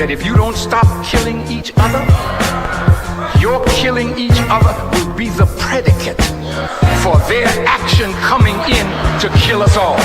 that if you don't stop killing each other, your killing each other will be the predicate for their action coming in to kill us all.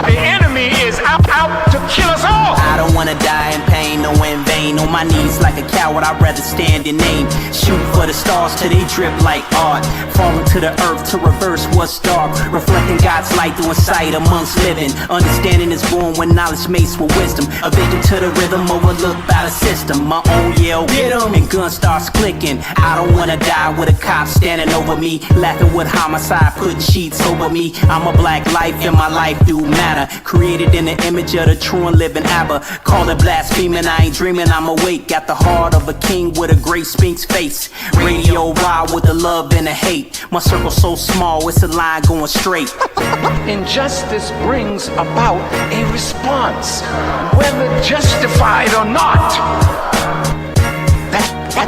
The enemy is out to kill us all. I don't wanna die in pain, no in vain. On my knees like a coward, I'd rather stand in name. Shoot for the stars till they drip like art. Falling to the earth to reverse what's dark. Reflecting God's light through insight amongst living. Understanding is born when knowledge mates with wisdom. A vision to the rhythm overlooked by the system. My own yell, get 'em, and gun starts clicking. I don't wanna die with a cop standing over me, laughing with homicide, putting sheets over me. I'm a black life and my life do matter. Created in the image of the true and living Abba. Call it blaspheming, I ain't dreaming, I'm awake. Got the heart of a king with a great Sphinx face. Radio wild with the love and the hate. My circle so small, it's a line going straight. Injustice brings about a response, whether justified or not.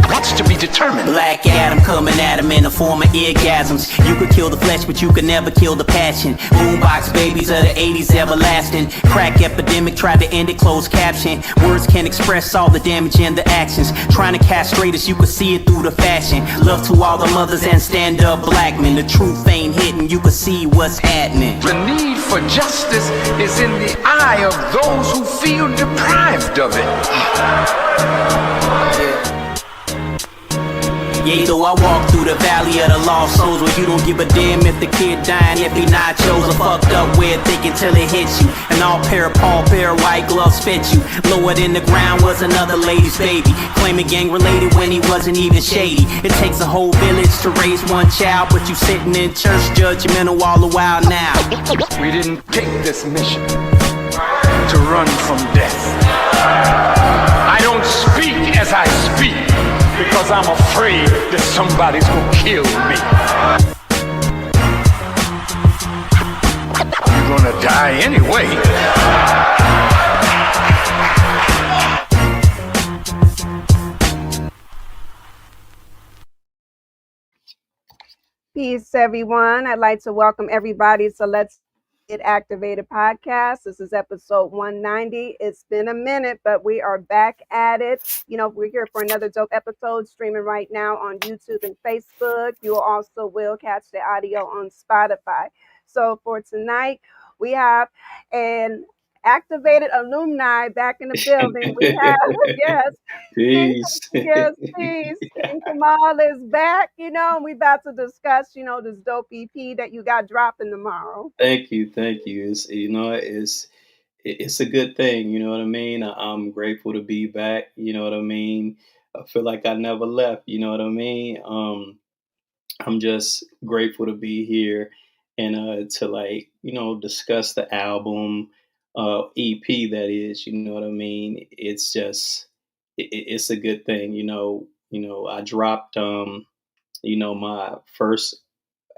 That's to be determined. Black Adam coming at him in the form of orgasms. You could kill the flesh, but you could never kill the passion. Boombox babies of the 80s everlasting. Crack epidemic tried to end it, closed caption. Words can't express all the damage and the actions. Trying to castrate us, you could see it through the fashion. Love to all the mothers and stand up black men. The truth ain't hidden, you could see what's happening. The need for justice is in the eye of those who feel deprived of it. Yeah, though I walk through the valley of the lost souls, where you don't give a damn if the kid dying, if he not chose. A fucked up way of thinking till it hits you. An all pair of Paul pair of white gloves fit you. Lower than the ground was another lady's baby, claiming gang related when he wasn't even shady. It takes a whole village to raise one child, but you sitting in church judgmental all the while now. We didn't take this mission to run from death. I don't speak as I speak because I'm afraid that somebody's gonna kill me. You're gonna die anyway. Peace, everyone. I'd like to welcome everybody to Let's Get Activated podcast. This is episode 190. It's been a minute, but we are back at it. You know, we're here for another dope episode, streaming right now on YouTube and Facebook. You also will catch the audio on Spotify. So for tonight, we have an activated alumni back in the building. We have, yes. Peace. Yes, peace. King Kamal is back, you know, and we about to discuss, you know, this dope EP that you got dropping tomorrow. Thank you. It's it's a good thing, you know what I mean? I'm grateful to be back, you know what I mean? I feel like I never left, you know what I mean? I'm just grateful to be here and to discuss the album EP that is, you know what I mean? It's just it's a good thing, I dropped my first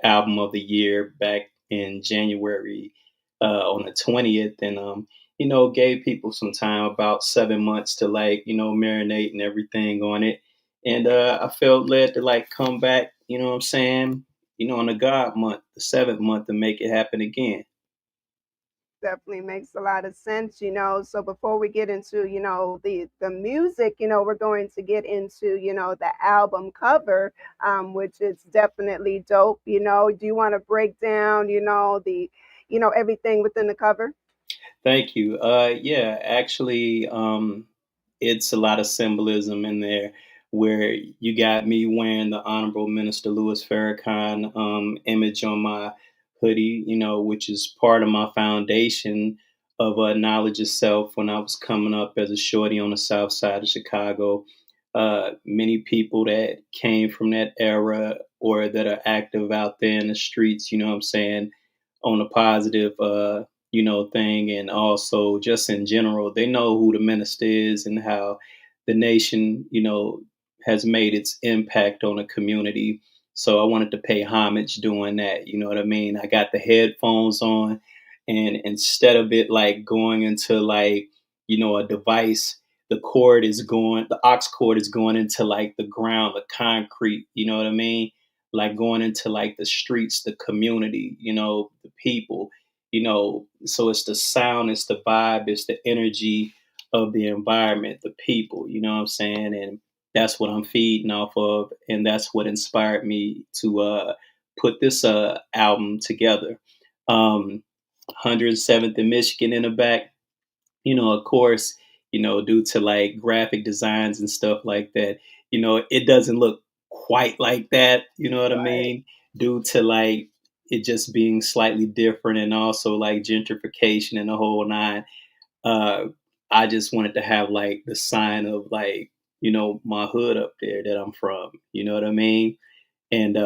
album of the year back in January on the 20th, and gave people some time, about 7 months, to marinate and everything on it. And I felt led to come back, you know what I'm saying, on the God month, the 7th month, to make it happen again. Definitely makes a lot of sense, you know. So before we get into, you know, the music, you know, we're going to get into, you know, the album cover, which is definitely dope. You know, do you want to break down, you know, everything within the cover? Thank you. Yeah, actually, it's a lot of symbolism in there, where you got me wearing the Honorable Minister Louis Farrakhan image on my hoodie, which is part of my foundation of knowledge itself when I was coming up as a shorty on the south side of Chicago. Many people that came from that era or that are active out there in the streets, you know what I'm saying, on a positive, thing. And also just in general, they know who the minister is and how the nation, has made its impact on the community. So I wanted to pay homage doing that. You know what I mean? I got the headphones on, and instead of it like going into like, a device, the aux cord is going into like the ground, the concrete, you know what I mean? Like going into like the streets, the community, the people, so it's the sound, it's the vibe, it's the energy of the environment, the people, you know what I'm saying? And that's what I'm feeding off of. And that's what inspired me to put this album together. 107th in Michigan in the back, of course, due to like graphic designs and stuff like that, it doesn't look quite like that, you know what I Right. mean? Due to like it just being slightly different and also like gentrification and the whole nine. Uh, I just wanted to have like the sign of like, my hood up there that I'm from, you know what I mean? And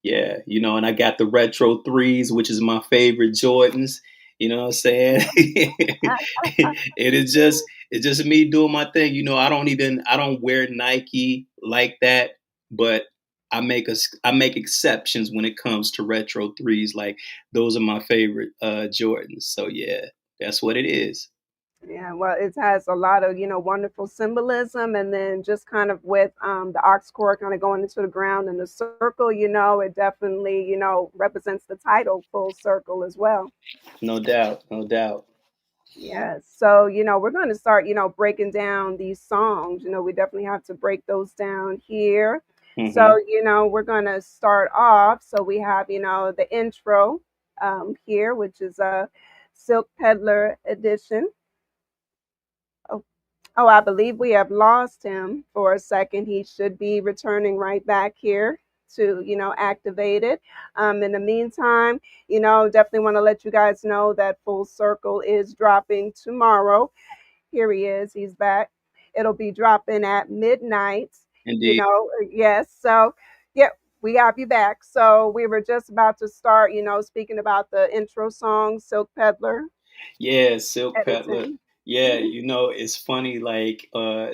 yeah, and I got the retro threes, which is my favorite Jordans. You know what I'm saying? It's just me doing my thing. I don't wear Nike like that, but I make exceptions when it comes to retro threes. Like those are my favorite Jordans. So yeah, that's what it is. Yeah, well, it has a lot of, wonderful symbolism, and then just kind of with the ox cord kind of going into the ground in the circle, it definitely, represents the title full circle as well. No doubt, no doubt. Yes. So, we're going to start, breaking down these songs. We definitely have to break those down here. So, Hmm. we're going to start off. So we have, the intro here, which is a Silk Peddler edition. Oh, oh, I believe we have lost him for a second. He should be returning right back here to, activate it. In the meantime, definitely want to let you guys know that Full Circle is dropping tomorrow. Here he is. He's back. It'll be dropping at midnight. Indeed. Yes. So, yeah, we have you back. So we were just about to start, speaking about the intro song, Silk Peddler Yeah, Silk Peddler. editing. Yeah, Mhm. it's funny, like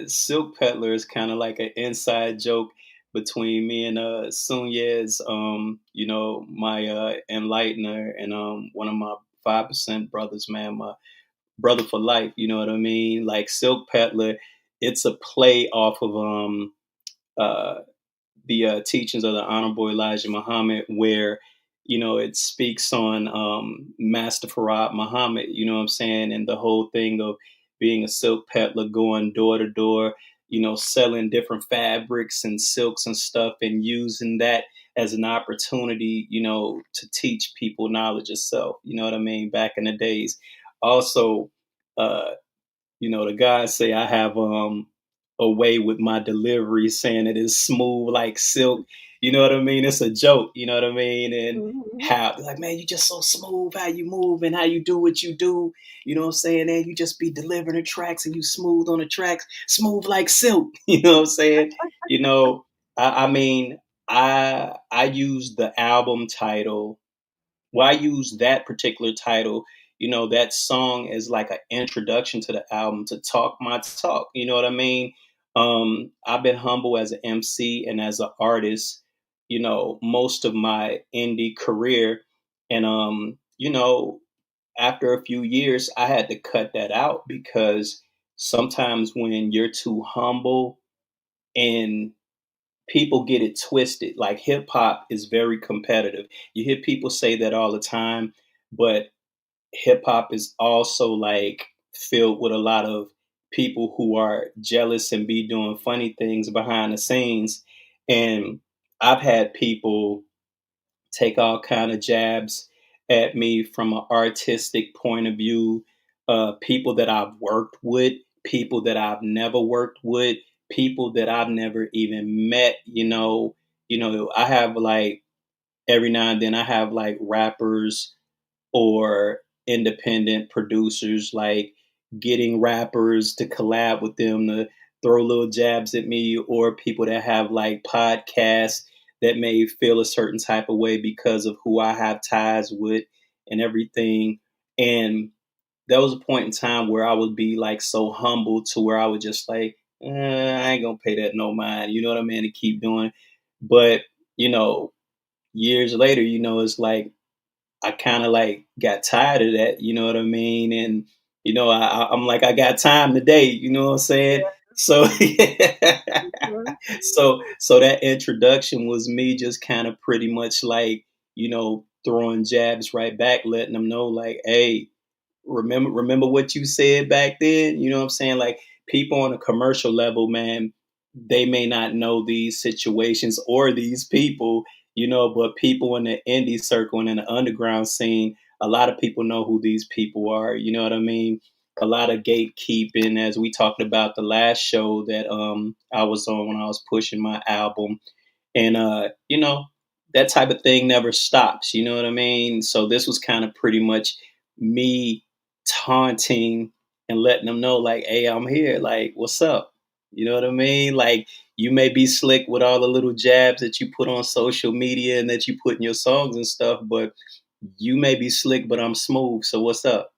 Silk Peddler is kind of like an inside joke between me and Sunyez, my enlightener and one of my 5% brothers, man, my brother for life, you know what I mean? Like Silk Peddler, it's a play off of uh the teachings of the Honorable Elijah Muhammad, where it speaks on Master Farad Muhammad. You know what I'm saying, and the whole thing of being a silk peddler, going door to door, selling different fabrics and silks and stuff, and using that as an opportunity, to teach people knowledge of self. You know what I mean? Back in the days, also. Uh, the guys say I have a way with my delivery, saying it is smooth like silk. You know what I mean? It's a joke. You know what I mean? And Mhm. how like, man, you just so smooth how you move and how you do what you do. You know what I'm saying? And you just be delivering the tracks and you smooth on the tracks, smooth like silk. You know what I'm saying? You know, I mean, I use the album title, well, I use that particular title, that song as like an introduction to the album to talk my talk. You know what I mean? I've been humble as an MC and as an artist, most of my indie career. And, after a few years, I had to cut that out because sometimes when you're too humble and people get it twisted. Like hip hop is very competitive. You hear people say that all the time, but hip hop is also like filled with a lot of people who are jealous and be doing funny things behind the scenes. And I've had people take all kind of jabs at me from an artistic point of view. People that I've worked with, people that I've never worked with, people that I've never even met. I have like every now and then I have like rappers or independent producers, like getting rappers to collab with them to throw little jabs at me, or people that have like podcasts that may feel a certain type of way because of who I have ties with and everything. And there was a point in time where I would be like so humble to where I would just like, I ain't gonna pay that no mind, you know what I mean, to keep doing. But, you know, years later, you know, it's like I kind of like got tired of that, you know what I mean? And, you know, I'm like, I got time today, you know what I'm saying? So, Mhm. so that introduction was me just kind of pretty much like, you know, throwing jabs right back, letting them know like, hey, remember what you said back then, you know what I'm saying? Like people on a commercial level, man, they may not know these situations or these people, you know, but people in the indie circle and in the underground scene, a lot of people know who these people are, you know what I mean? A lot of gatekeeping, as we talked about the last show that I was on when I was pushing my album. And you know, that type of thing never stops, you know what I mean? So this was kind of pretty much me taunting and letting them know like, hey, I'm here, like what's up, you know what I mean? Like you may be slick with all the little jabs that you put on social media and that you put in your songs and stuff, but you may be slick, but I'm smooth, so what's up?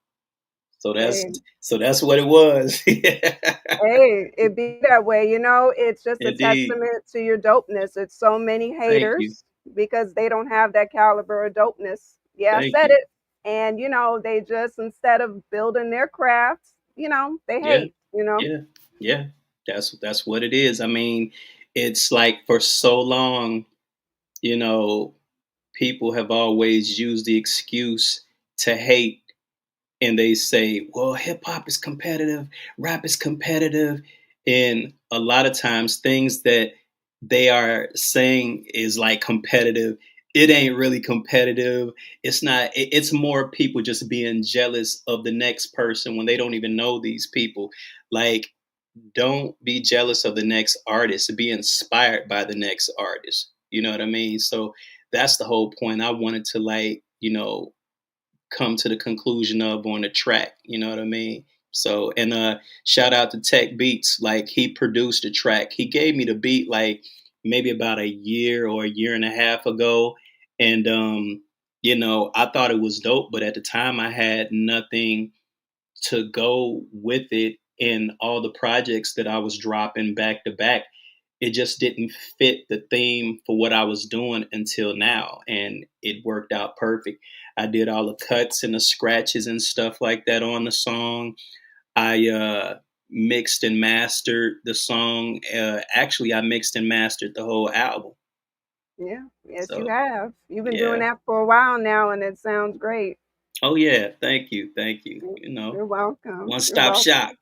So that's Hey, so that's what it was. hey, it be that way, you know. It's just a Indeed. testament to your dopeness. It's so many Thank you. haters because they don't have that caliber of dopeness. Yeah, I Thank said you. it. And you know, they just instead of building their crafts, you know, they Yeah. hate, you know. Yeah. Yeah. That's what it is. I mean, it's like for so long, you know, people have always used the excuse to hate, and they say, well, hip hop is competitive, rap is competitive. And a lot of times things that they are saying is like competitive, it ain't really competitive. It's not, it's more people just being jealous of the next person when they don't even know these people. Like, don't be jealous of the next artist, be inspired by the next artist. You know what I mean? So that's the whole point. I wanted to like, you know, come to the conclusion of on the track. You know what I mean? So and shout out to Tech Beats. Like he produced the track. He gave me the beat like maybe about a year or a year and a half ago. And you know, I thought it was dope, but at the time I had nothing to go with it, in all the projects that I was dropping back to back. It just didn't fit the theme for what I was doing until now. And it worked out perfect. I did all the cuts and the scratches and stuff like that on the song. I mixed and mastered the song. Actually, I mixed and mastered the whole album. Yeah, yes, you So, have. You've been doing yeah. that for a while now, and it sounds great. Oh, yeah. Thank you. Thank you. You know, You're welcome. one You're stop welcome. shop.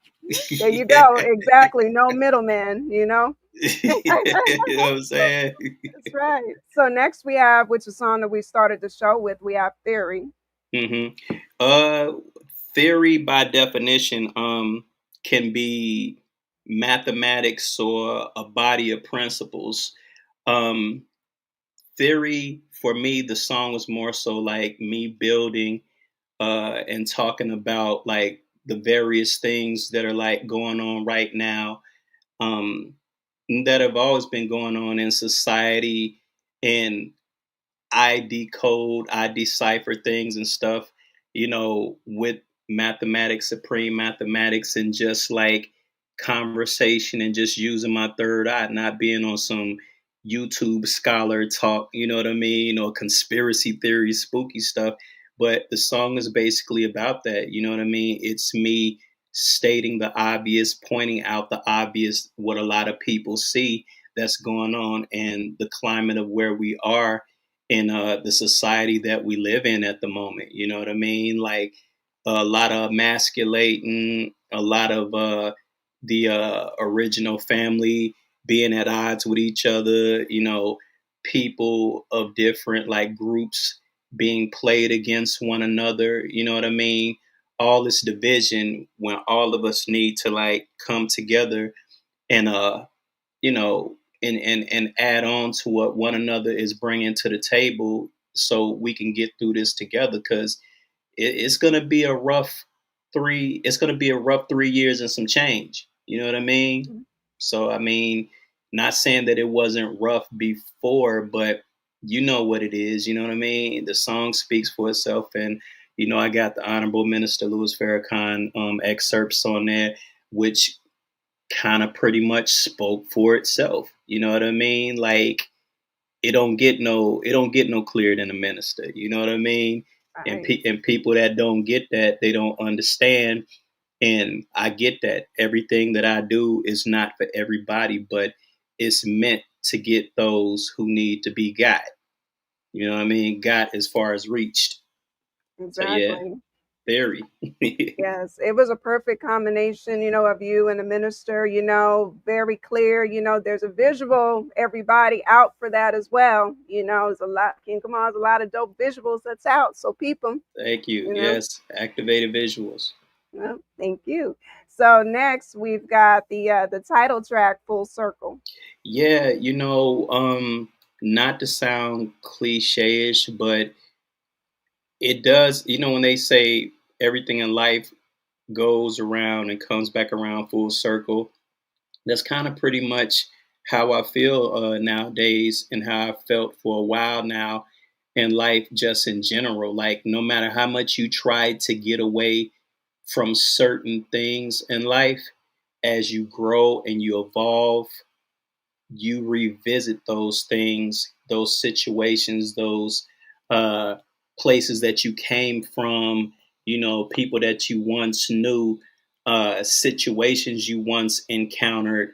There you go. Exactly. No middleman, you know? You know what I'm saying? That's right. So next we have, which is a song that we started the show with, we have Theory. hmm Uh, theory by definition can be mathematics or a body of principles. Um, theory for me, the song was more so like me building and talking about like the various things that are like going on right now, um, that have always been going on in society, and I decode, I decipher things and stuff, you know, with mathematics, supreme mathematics, and just like conversation and just using my third eye, not being on some YouTube scholar talk, you know what I mean, or conspiracy theory, spooky stuff. But the song is basically about that, you know what I mean? It's me stating the obvious, pointing out the obvious, what a lot of people see that's going on, and the climate of where we are in the society that we live in at the moment. You know what I mean? Like a lot of emasculating, a lot of the original family being at odds with each other. You know, people of different like groups being played against one another. You know what I mean? All this division when all of us need to like come together and you know, and add on to what one another is bringing to the table, so we can get through this together. Because it's gonna be a rough three. It's gonna be a rough 3 years and some change. You know what I mean? Mhm. So I mean, not saying that it wasn't rough before, but you know what it is. You know what I mean? The song speaks for itself, and I got the Honorable Minister Louis Farrakhan excerpts on there, which kind of pretty much spoke for itself. You know what I mean? Like it don't get no clearer than a minister. You know what I mean? And Right. and people that don't get that, they don't understand. And I get that everything that I do is not for everybody, but it's meant to get those who need to be got. You know what I mean? Got as far as reached. So yeah, Exactly. very. Yes, it was a perfect combination, of you and the minister, very clear. There's a visual, everybody out for that as well. There's a lot, King Kamal's a lot of dope visuals that's out. So peep them, Thank you. you know. Yes, activated visuals. Well, thank you. So next we've got the title track, Full Circle. Yeah, not to sound cliche-ish, but it does, when they say everything in life goes around and comes back around full circle, that's kind of pretty much how I feel nowadays, and how I felt for a while now in life, just in general. Like, no matter how much you try to get away from certain things in life, as you grow and you evolve, you revisit those things, those situations, those uh, places that you came from, people that you once knew, situations you once encountered,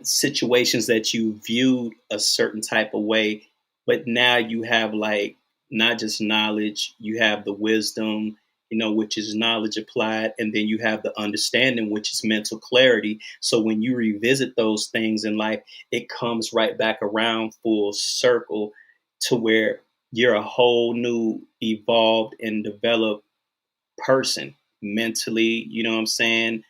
situations that you viewed a certain type of way. But now you have, like, not just knowledge, you have the wisdom, which is knowledge applied, and then you have the understanding, which is mental clarity. So when you revisit those things in life, it comes right back around full circle to where you're a whole new, evolved, and developed person mentally, you know what I'm saying?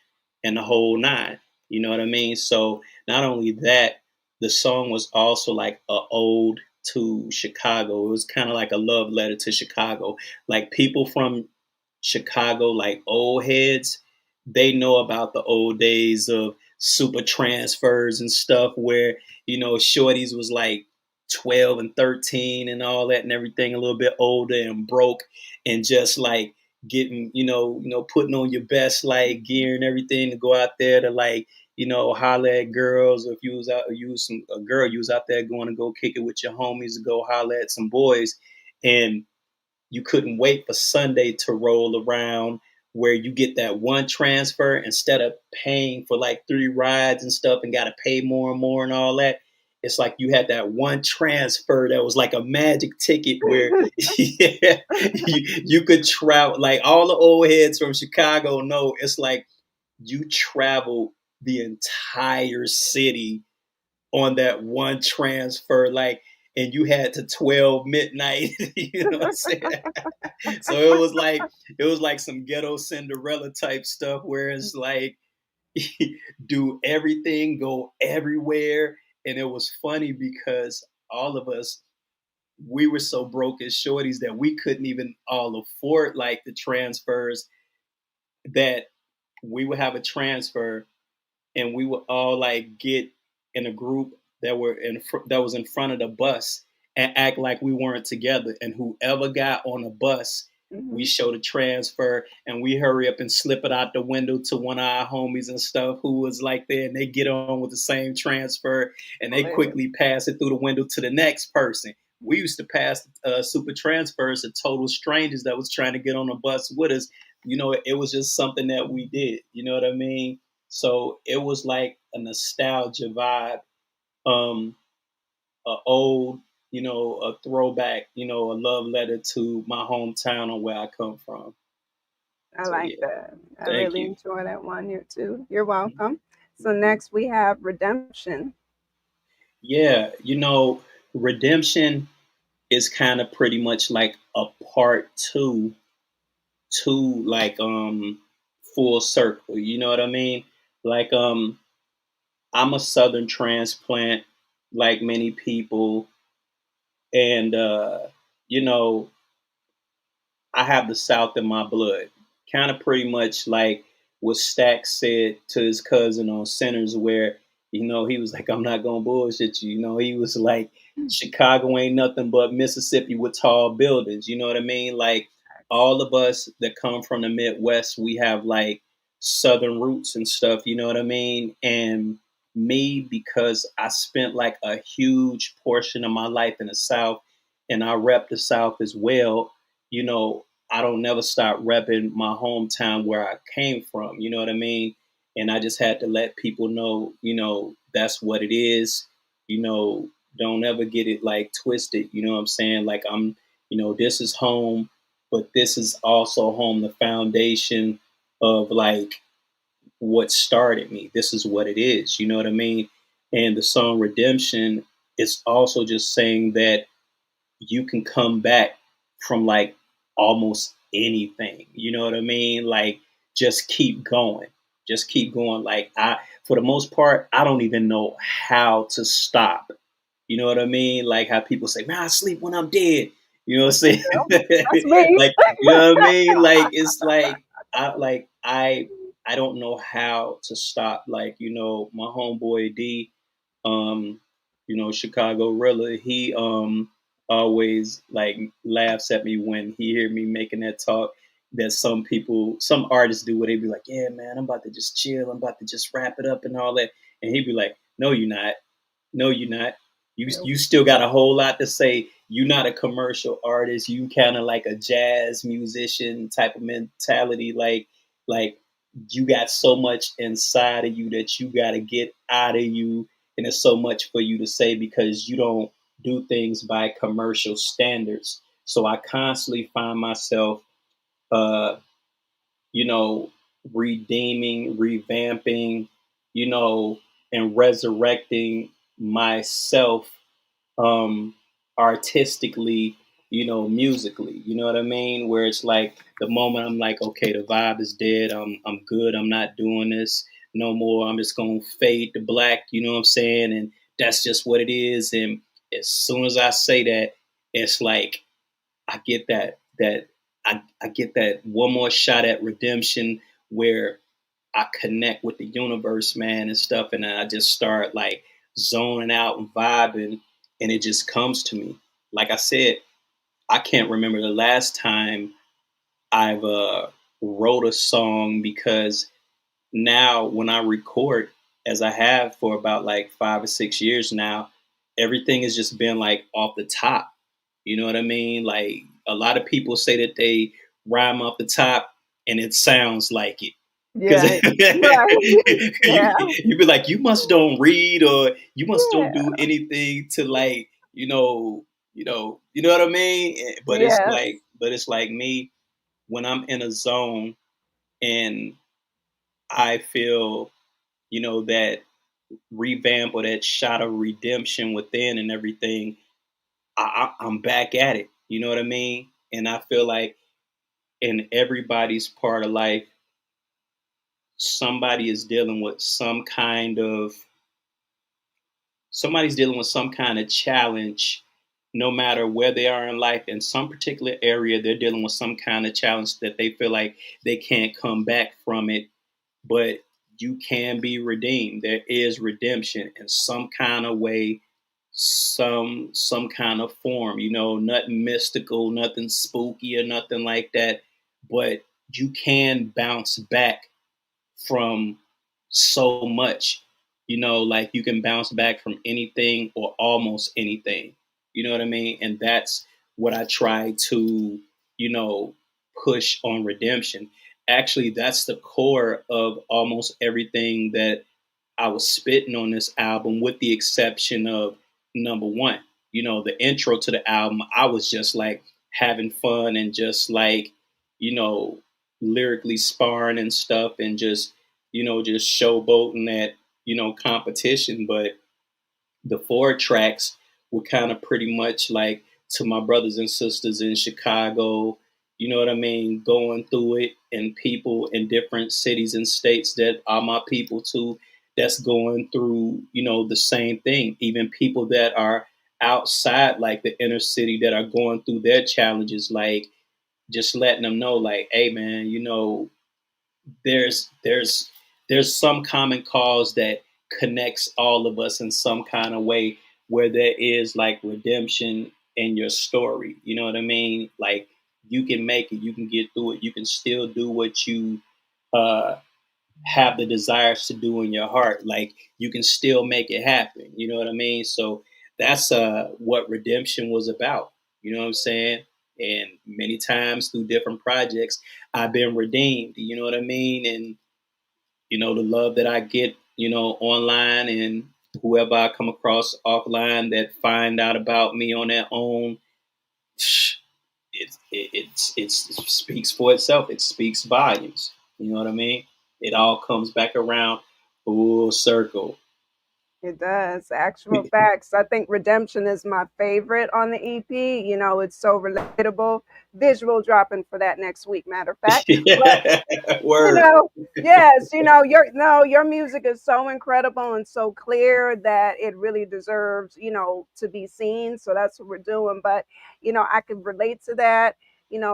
And the whole nine, you know what I mean? So not only that, the song was also like a ode to Chicago. It was kind of like a love letter to Chicago. Like, people from Chicago, like old heads, they know about the old days of super transfers and stuff where, shorties was like 12 and 13 and all that and everything, a little bit older and broke, and just like getting, putting on your best like gear and everything to go out there to, like, holler at girls. Or if you was out, you was a girl, you was out there going to go kick it with your homies to go holler at some boys. And you couldn't wait for Sunday to roll around, where you get that one transfer instead of paying for like 3 rides and stuff and got to pay more and more and all that. It's like you had that one transfer that was like a magic ticket where yeah, you could travel. Like, all the old heads from Chicago know it's like you travel the entire city on that one transfer, like, and you had to 12 midnight. You know what I'm saying? So it was like some ghetto Cinderella type stuff, where it's like do everything, go everywhere. And it was funny because all of us, we were so broke as shorties that we couldn't even all afford like the transfers, that we would have a transfer and we would all like get in a group that was in front of the bus and act like we weren't together. And whoever got on the bus, we Hmm. show the transfer and we hurry up and slip it out the window to one of our homies and stuff who was like there, and they get on with the same transfer and they Hilarious. quickly pass it through the window to the next person. We used to pass super transfers to total strangers that was trying to get on the bus with us. It was just something that we did. You know what I mean? So it was like a nostalgia vibe, um, a old, a throwback, a love letter to my hometown and where I come from. I So like yeah, that. I thank really you. enjoy that one here too. You're welcome. So Mhm. next we have Redemption. Yeah, redemption is kind of pretty much like a part two to, like, full circle. You know what I mean? Like, I'm a Southern transplant, like many people, and you know I have the South in my blood. Kind of pretty much like what Stack said to his cousin on Sinners, where, he was like, I'm not going to bullshit you. He was like, Chicago ain't nothing but Mississippi with tall buildings. You know what I mean? Like, all of us that come from the Midwest, we have like Southern roots and stuff. You know what I mean? And me, because I spent like a huge portion of my life in the South and I rep the South as well, I don't never stop repping my hometown where I came from. You know what I mean? And I just had to let people know, that's what it is. Don't ever get it like twisted. You know what I'm saying? Like this is home, but this is also home, the foundation of like what started me. This is what it is. You know what I mean? And the song Redemption is also just saying that you can come back from like almost anything. You know what I mean? Like just keep going. Just keep going. Like for the most part, I don't even know how to stop. You know what I mean? Like how people say, man, I sleep when I'm dead. You know what I'm saying? That's me. Like, you know what I mean? Like it's like I don't know how to stop. Like, my homeboy D, um, Chicago Rilla, he always like laughs at me when he hear me making that talk that some artists do where they be like, yeah, man, I'm about to just chill. I'm about to just wrap it up and all that. And he'd be like, no, you're not. No, you're not. You still got a whole lot to say. You're not a commercial artist. You kind of like a jazz musician type of mentality. Like you got so much inside of you that you got to get out of you, and there's so much for you to say because you don't do things by commercial standards. So I constantly find myself, uh, you know, redeeming, revamping, you know, and resurrecting myself um artistically, musically. You know what I mean? Where it's like the moment I'm like, okay, the vibe is dead, I'm good, I'm not doing this no more. I'm just gonna fade to black, you know what I'm saying? And that's just what it is. And as soon as I say that, it's like I get I get that one more shot at redemption where I connect with the universe, man, and stuff, and I just start like zoning out and vibing, and it just comes to me. Like I said, I can't remember the last time I've wrote a song because now when I record, as I have for about like 5 or 6 years now, everything has just been like off the top. You know what I mean? Like a lot of people say that they rhyme off the top and it sounds like it. Because Yeah. Right. Yeah. you be like, you must don't read or you must don't Yeah. do anything to like, you know what I mean? Yeah. But it's like me when I'm in a zone and I feel, that revamp or that shot of redemption within and everything, I'm back at it. You know what I mean? And I feel like in everybody's part of life, somebody is dealing with somebody's dealing with some kind of challenge, no matter where they are in life. In some particular area, they're dealing with some kind of challenge that they feel like they can't come back from it, but you can be redeemed. There is redemption in some kind of way, some kind of form, nothing mystical, nothing spooky or nothing like that, but you can bounce back from so much, like you can bounce back from anything or almost anything. You know what I mean? And that's what I try to, you know, push on redemption. Actually, that's the core of almost everything that I was spitting on this album, with the exception of number one. The intro to the album, I was just like having fun and just like, you know, lyrically sparring and stuff and just showboating at, competition. But the four tracks were kind of pretty much like to my brothers and sisters in Chicago, you know what I mean, going through it, and people in different cities and states that are my people too, that's going through, the same thing. Even people that are outside like the inner city that are going through their challenges, like just letting them know, like, hey man, there's there's there's some common cause that connects all of us in some kind of way, where there is like redemption in your story. You know what I mean? Like, you can make it, you can get through it, you can still do what you uh have the desires to do in your heart. Like, you can still make it happen. You know what I mean? So that's what redemption was about. You know what I'm saying? And many times through different projects, I've been redeemed. You know what I mean? And the love that I get, online, and whoever I come across offline that find out about me on their own, it speaks for itself. It speaks volumes. You know what I mean? It all comes back around full circle. It does. Actual facts. I think Redemption is my favorite on the EP. It's so relatable. Visual dropping for that next week, matter of fact. But Yeah, you word. know yes, your music is so incredible and so clear that it really deserves to be seen, so that's what we're doing. But I can relate to that,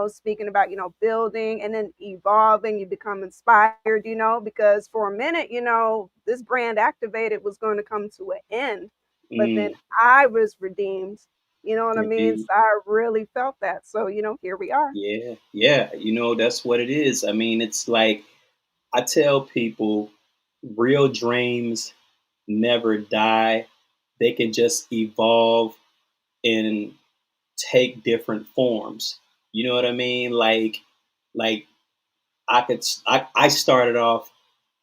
speaking about building and then evolving. You become inspired, because for a minute, this brand Activated was going to come to an end, but then Mm, I was redeemed. You know what I mean? So indeed. I really felt that. So here we are. Yeah, yeah. That's what it is. I mean, it's like I tell people, real dreams never die. They can just evolve and take different forms. You know what I mean? Like I started off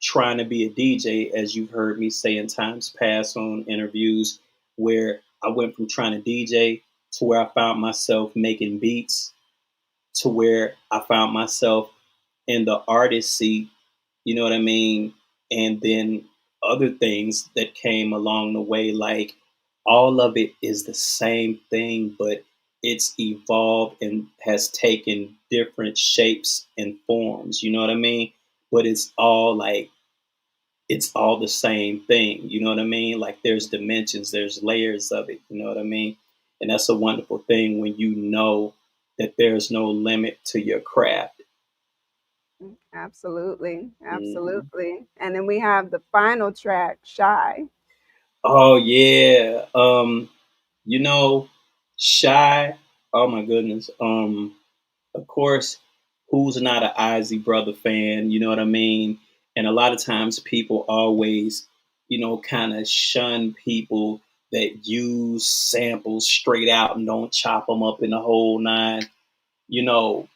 trying to be a DJ, as you've heard me say in times past on interviews, where I went from trying to DJ to where I found myself making beats, to where I found myself in the artist seat, you know what I mean? And then other things that came along the way, like, all of it is the same thing, but it's evolved and has taken different shapes and forms, you know what I mean? But it's all the same thing, you know what I mean? Like, there's dimensions, there's layers of it, you know what I mean? And that's a wonderful thing when you know that there's no limit to your craft. Absolutely, Hmm. absolutely. And then we have the final track, Shy. Oh yeah. You know, Shy. Oh my goodness. Of course, who's not an Ozzy Brother fan? You know what I mean? And a lot of times people always, kind of shun people that use samples straight out and don't chop them up in the whole nine. You know,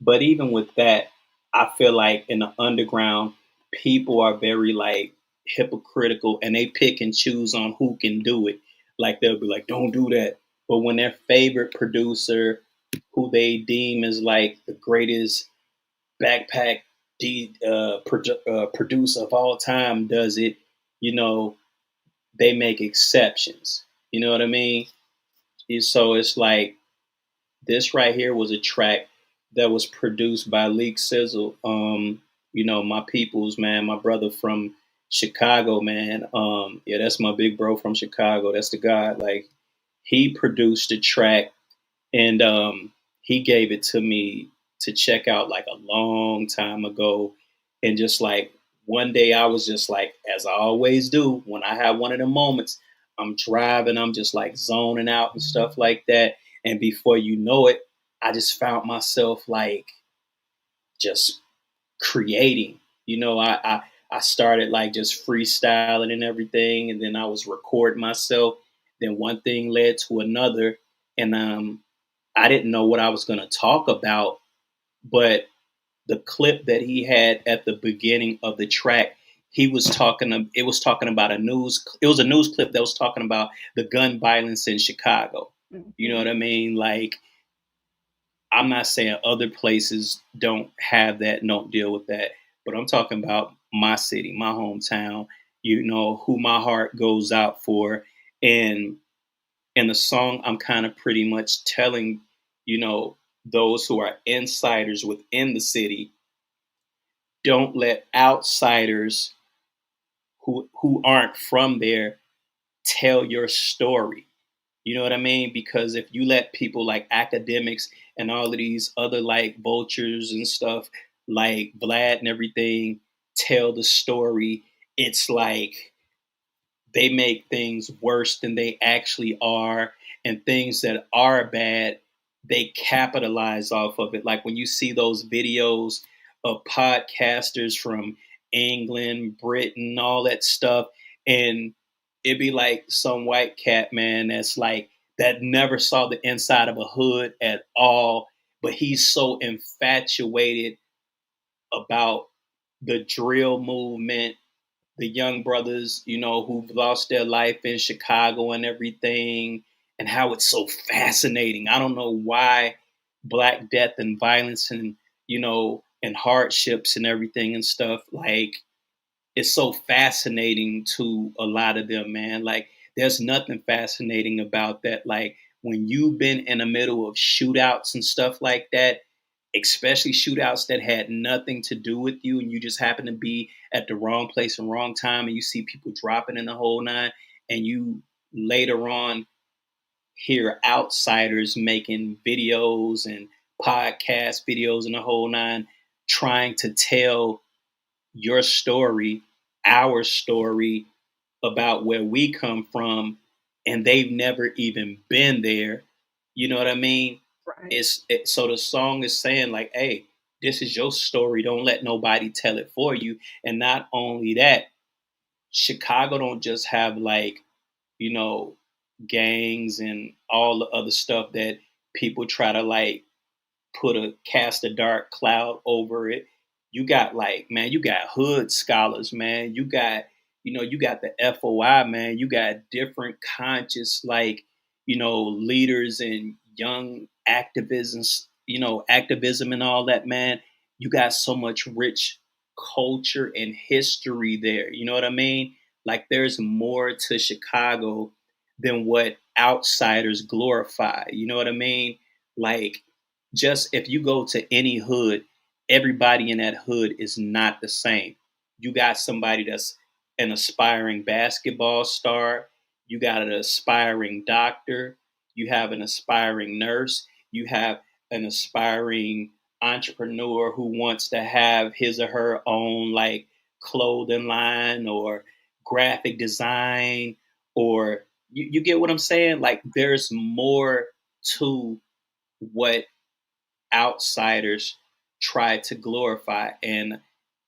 but even with that, I feel like in the underground, people are very like hypocritical, and they pick and choose on who can do it. Like, they'll be like, "Don't do that." But when their favorite producer, who they deem as like the greatest backpack producer of all time, does it, you know, they make exceptions. You know what I mean? So it's like, this right here was a track that was produced by Leak Sizzle. My people's, man, my brother from Chicago, man. Yeah, that's my big bro from Chicago. That's the guy. Like, he produced the track, and he gave it to me to check out like a long time ago. And just like one day, I was just like, as I always do when I have one of the moments, I'm driving, I'm just like zoning out and stuff like that. And before you know it, I just found myself like just creating. I started like just freestyling and everything, and then I was recording myself. Then one thing led to another, and I didn't know what I was going to talk about, but the clip that he had at the beginning of the track, he was talking. It was talking about a news. It was a news clip that was talking about the gun violence in Chicago. You know Hmm. what I mean? Like, I'm not saying other places don't have that, and don't deal with that, but I'm talking about my city, my hometown. Who my heart goes out for, and in the song, I'm kind of pretty much telling, those who are insiders within the city, don't let outsiders who aren't from there tell your story. You know what I mean? Because if you let people like academics and all of these other like vultures and stuff like Vlad and everything tell the story, it's like they make things worse than they actually are, and things that are bad, they capitalize off of it. Like when you see those videos of podcasters from England, Britain, all that stuff, and it'd be like some white cat, man, that's like that never saw the inside of a hood at all, but he's so infatuated about the drill movement, the young brothers, who've lost their life in Chicago and everything, and how it's so fascinating. I don't know why Black death and violence and, and hardships and everything and stuff, like, it's so fascinating to a lot of them, man. Like, there's nothing fascinating about that. Like, when you've been in the middle of shootouts and stuff like that, especially shootouts that had nothing to do with you, and you just happen to be at the wrong place and wrong time, and you see people dropping in the whole nine, and you later on hear outsiders making videos and podcast videos and the whole nine, trying to tell your story, our story, about where we come from, and they've never even been there. You know what I mean? Right. So the song is saying like, hey, this is your story. Don't let nobody tell it for you. And not only that, Chicago don't just have like, you know, gangs and all the other stuff that people try to like cast a dark cloud over it. You got like, man, you got hood scholars, man. You got the FOI, man. You got different conscious, like, leaders and young activisms, activism and all that, man. You got so much rich culture and history there. You know what I mean? Like, there's more to Chicago than what outsiders glorify. You know what I mean? Like, just if you go to any hood, everybody in that hood is not the same. You got somebody that's an aspiring basketball star, you got an aspiring doctor, you have an aspiring nurse, you have an aspiring entrepreneur who wants to have his or her own like clothing line or graphic design, or you get what I'm saying? Like, there's more to what outsiders try to glorify. And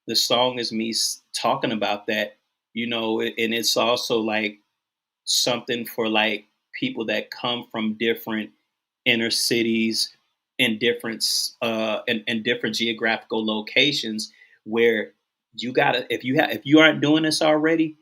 the song is me talking about that, and it's also like something for like people that come from different inner cities and different and different geographical locations, where you gotta, if you aren't doing this already,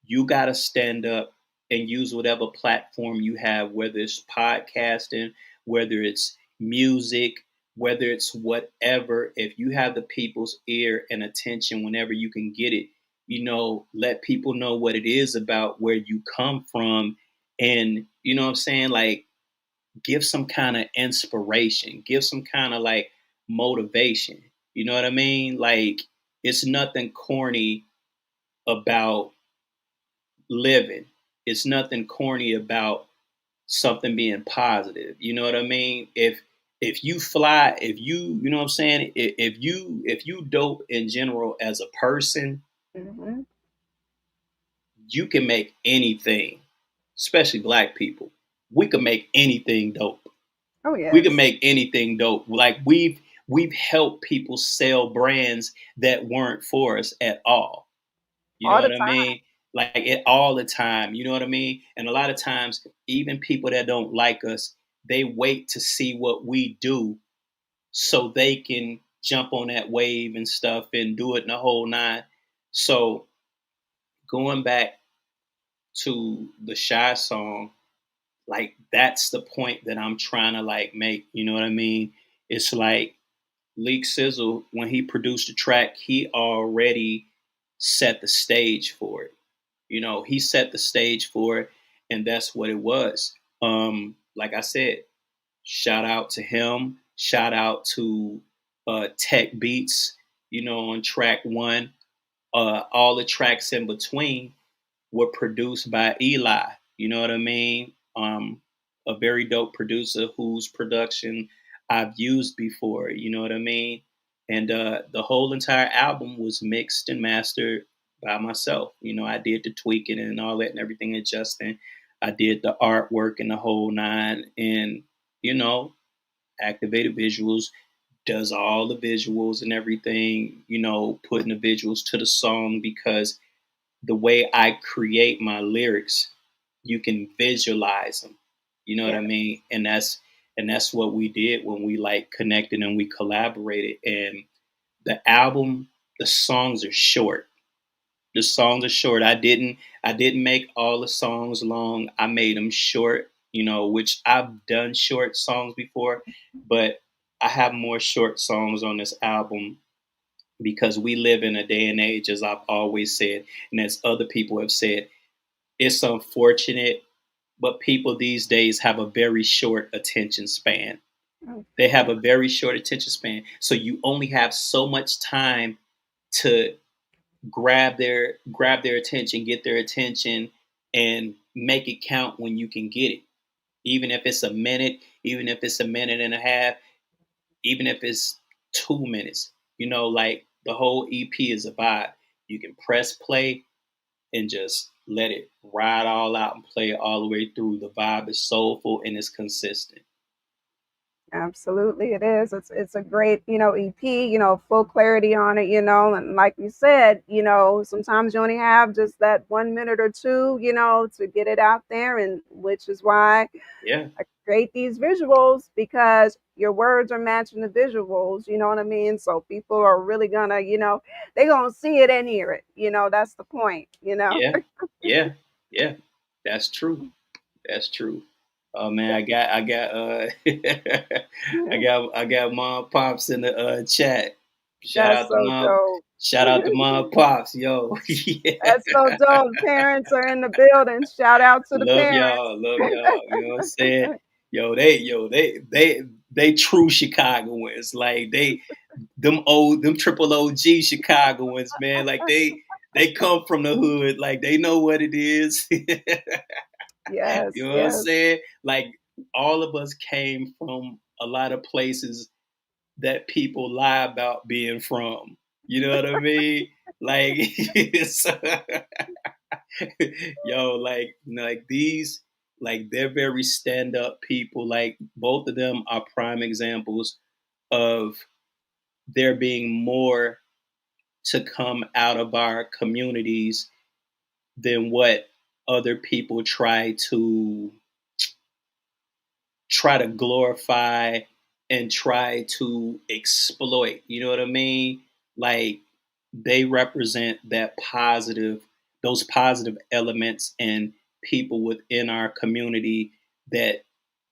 you gotta stand up and use whatever platform you have, whether it's podcasting, whether it's music, whether it's whatever. If you have the people's ear and attention whenever you can get it, let people know what it is about where you come from. And you know what I'm saying? Like, give some kind of inspiration, give some kind of like motivation. You know what I mean? Like, it's nothing corny about living. It's nothing corny about something being positive. You know what I mean? If you fly, if you know what I'm saying, if you dope in general as a person, Hmm. you can make anything, especially black people. We can make anything dope. Oh, We can yes. make anything dope. Like, we've helped people sell brands that weren't for us at all. You know All the what I time. mean? Like, it all the time. You know what I mean? And a lot of times, even people that don't like us, they wait to see what we do so they can jump on that wave and stuff and do it in the whole nine. So, going back to the Shy song, like, that's the point that I'm trying to like make. You know what I mean? It's like Leak Sizzle, when he produced the track, he already set the stage for it. He set the stage for it, and that's what it was. Like I said, shout out to him. Shout out to Tech Beats, on track one. All the tracks in between were produced by Eli. You know what I mean? a very dope producer whose production I've used before. You know what I mean? And the whole entire album was mixed and mastered by myself. You know, I did the tweaking and all that and everything adjusting. I did the artwork and the whole nine. And, you know, Activated Visuals does all the visuals and everything, you know, putting the visuals to the song because the way I create my lyrics, you can visualize them. You know what Yeah, I mean? And that's what we did when we like connected and we collaborated. And the album, the songs are short. The songs are short. I didn't make all the songs long. I made them short, you know, which I've done short songs before, but I have more short songs on this album because we live in a day and age, as I've always said, and as other people have said, it's unfortunate, but people these days have a very short attention span. oh, They have yeah, a very short attention span. So you only have so much time to grab their attention, get their attention, and make it count when you can get it. Even if it's a minute, even if it's a minute and a half, even if it's 2 minutes. You know, like the whole EP is a vibe. You can press play and just let it ride all out and play it all the way through. The vibe is soulful and it's consistent. absolutely, it is. It's a great, EP. Full clarity on it. And like you said, sometimes you only have just that 1 minute or two, to get it out there, and which is why Yeah, I create these visuals because your words are matching the visuals. You know what I mean? So people are really gonna, they're gonna see it and hear it. That's the point. yeah, yeah, yeah. That's true. That's true. Oh man, I got I got mom pops in the chat. Shout That's out to so mom. dope. Shout out to mom pops, yo. Yeah. That's so dope. Parents are in the building. Shout out to the Love parents. y'all, love y'all. You know what I'm saying? Yo, they true Chicagoans. Like them triple OG Chicagoans, man. Like they come from the hood. Like they know what it is. Yes, You know what I'm yes. saying? Like all of us came from a lot of places that people lie about being from. You know what I mean? Like, yo, like these, like they're very stand up people. Like both of them are prime examples of there being more to come out of our communities than what other people try to glorify and try to exploit. You know what I mean? Like they represent those positive elements and people within our community that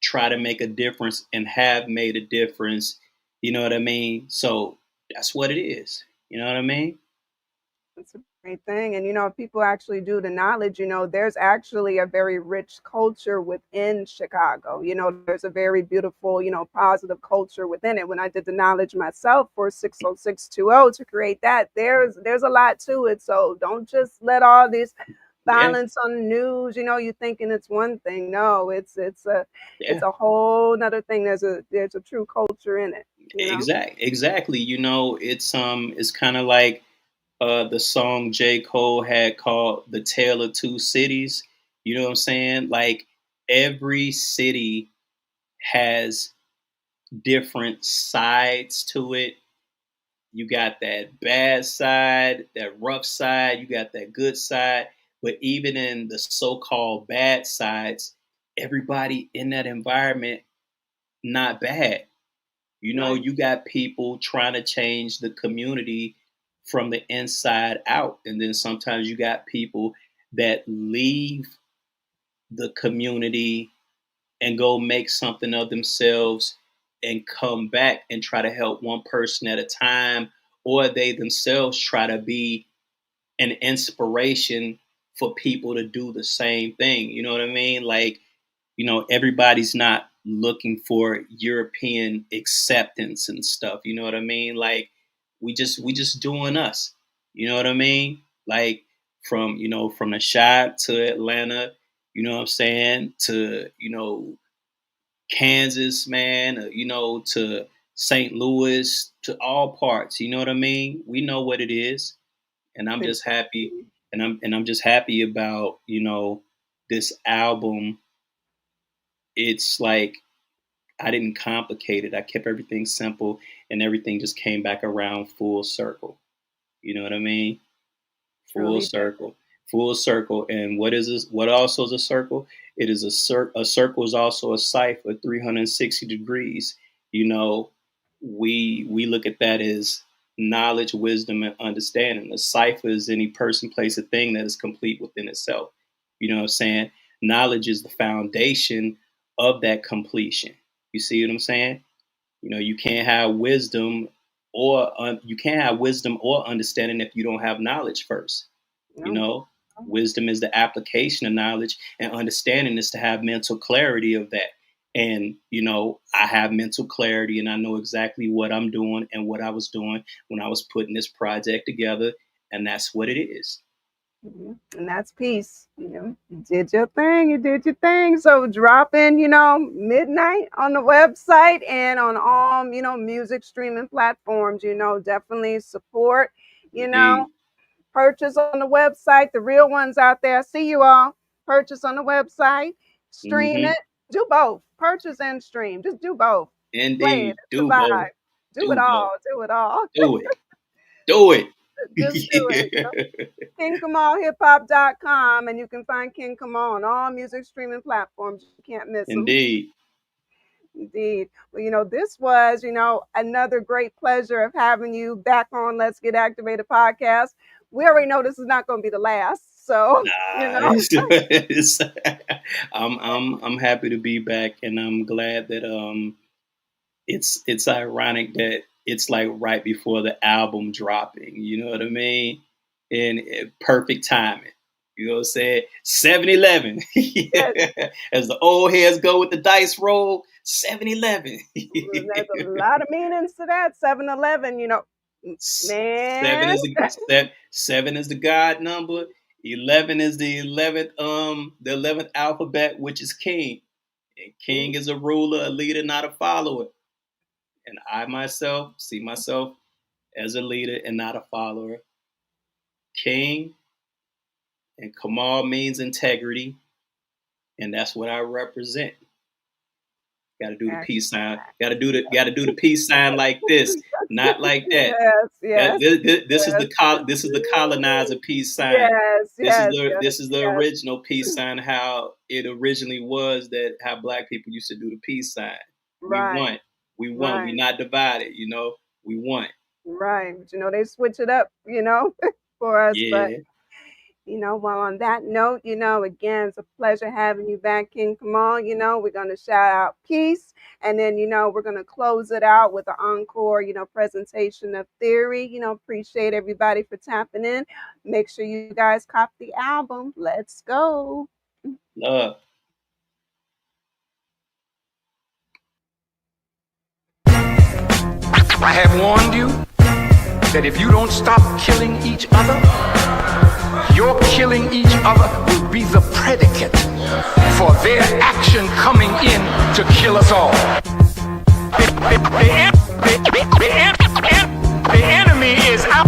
try to make a difference and have made a difference. You know what I mean? So that's what it is. You know what I mean? It's a great thing. And, if people actually do the knowledge, there's actually a very rich culture within Chicago. There's a very beautiful, positive culture within it. When I did the knowledge myself for 60620 to create that, there's a lot to it. So don't just let all this Yeah, violence on the news, you thinking it's one thing. No, it's yeah. a whole nother thing. There's a true culture in it. Exactly. You know, it's kind of like the song J. Cole had called "The Tale of Two Cities." You know what I'm saying? Like every city has different sides to it. You got that bad side, that rough side. You got that good side. But even in the so-called bad sides, everybody in that environment not bad. You know, Right. you got people trying to change the community from the inside out. And then sometimes you got people that leave the community and go make something of themselves and come back and try to help one person at a time, or they themselves try to be an inspiration for people to do the same thing. You know what I mean? Like, everybody's not looking for European acceptance and stuff. You know what I mean? Like we just doing us. You know what I mean? Like from the Shai to Atlanta, you know what I'm saying? To Kansas, man, to St. Louis, to all parts. You know what I mean? We know what it is, and I'm just happy, and I'm just happy about this album. It's like I didn't complicate it. I kept everything simple, and everything just came back around full circle. You know what I mean? Full Truly. circle, full circle. And what is this? What also is a circle? It is a circle is also a cipher, 360 degrees. You know, we look at that as knowledge, wisdom, and understanding. A cipher is any person, place, or thing that is complete within itself. You know what I'm saying? Knowledge is the foundation of that completion. You see what I'm saying? You can't have wisdom or understanding if you don't have knowledge first. You No. know, wisdom is the application of knowledge, and understanding is to have mental clarity of that. And I have mental clarity, and I know exactly what I'm doing and what I was doing when I was putting this project together, and that's what it is. And that's peace. You did your thing. You did your thing. So drop in, midnight on the website and on all, music streaming platforms. Definitely support. Indeed. Purchase on the website. The real ones out there. See you all. Purchase on the website. Stream Hmm. it. Do both. Purchase and stream. Just do both. Play it. Indeed. It's a Do both. vibe. Do it Do both. all. Do it all. Do it. Do it. Just do it. KingKamalHipHop.com, and you can find King Kamal on all music streaming platforms. You can't miss him. Indeed. Indeed. Well, this was, another great pleasure of having you back on Let's Get Activated podcast. We already know this is not going to be the last, so I'm happy to be back, and I'm glad that it's ironic that it's like right before the album dropping. You know what I mean? And perfect timing. You know what I'm saying? 7-Eleven. As the old heads go with the dice roll, 7-Eleven. There's a lot of meanings to that. 7-Eleven, man. Seven is the God number. 11 is the 11th alphabet, which is king. And king is a ruler, a leader, not a follower. And I myself see myself as a leader and not a follower. King and Kamal means integrity, and that's what I represent. Got to do the peace sign. Got to do the peace sign like this, not like that. Yes. This is the colonizer peace sign. This is the original peace sign. How it originally was, that how Black people used to do the peace sign. Right. We won. Right. We not divided. We won. Right. But they switch it up. For us. Yeah. But well, on that note, again, it's a pleasure having you back, King Kamal. We're going to shout out peace. And then, we're going to close it out with an encore, presentation of theory. Appreciate everybody for tapping in. Make sure you guys cop the album. Let's go. Love. I have warned you that if you don't stop killing each other, your killing each other will be the predicate for their action coming in to kill us all. The enemy is out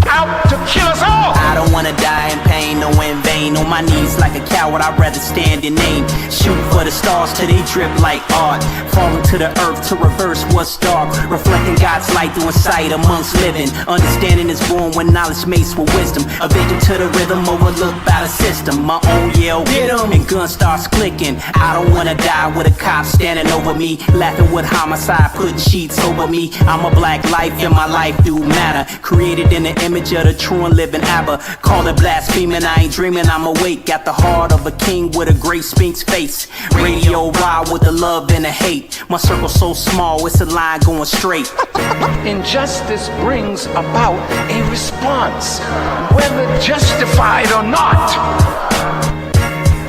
to kill us all. I don't wanna die in pain, no in vain. On my knees like a coward, I'd rather stand in name. Shoot for the stars till they drip like art. Falling to the earth to reverse what's dark. Reflecting God's light through insight amongst living. Understanding is born when knowledge mates with wisdom. A vision to the rhythm overlooked by the system. My own yell, get 'em, and gun starts clicking. I don't wanna die with a cop standing over me, laughing with homicide, putting sheets over me. I'm a black life and my life do matter. Created in the image of the true and living Abba. Call it blaspheming, I ain't dreaming, I'm awake. Got the heart of a king with a great Sphinx face. Radio wild with the love and the hate. My circle so small, it's a line going straight. Injustice brings about a response, whether justified or not.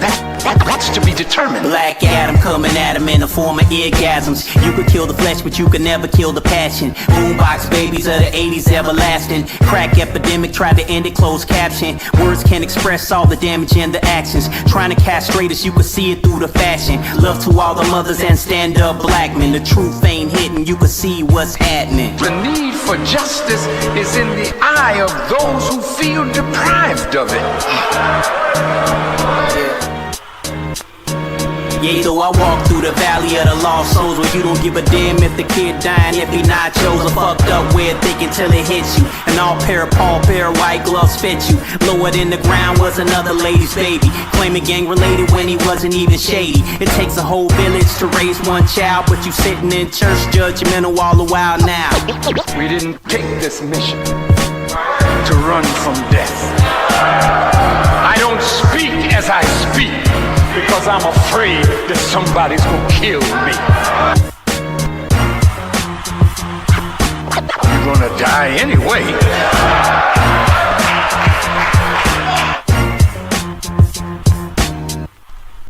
That wants to be determined. Black Adam coming at him in the form of orgasms. You could kill the flesh, but you could never kill the passion. Boombox babies of the 80s everlasting. Crack epidemic, tried to end it, closed caption. Words can't express all the damage and the actions. Trying to castrate us, you could see it through the fashion. Love to all the mothers and stand-up black men. The truth ain't hidden, you could see what's happening. The need for justice is in the eye of those who feel deprived of it. Yeah, though I walk through the valley of the lost souls, where you don't give a damn if the kid dying, if he not chose. A fucked up way of thinking till it hits you. An all pair of white gloves fit you. Lower than the ground was another lady's baby, claiming gang related when he wasn't even shady. It takes a whole village to raise one child, but you sitting in church judgmental all the while now. We didn't take this mission to run from death. I don't speak as I speak because I'm afraid that somebody's gonna kill me. You're gonna die anyway.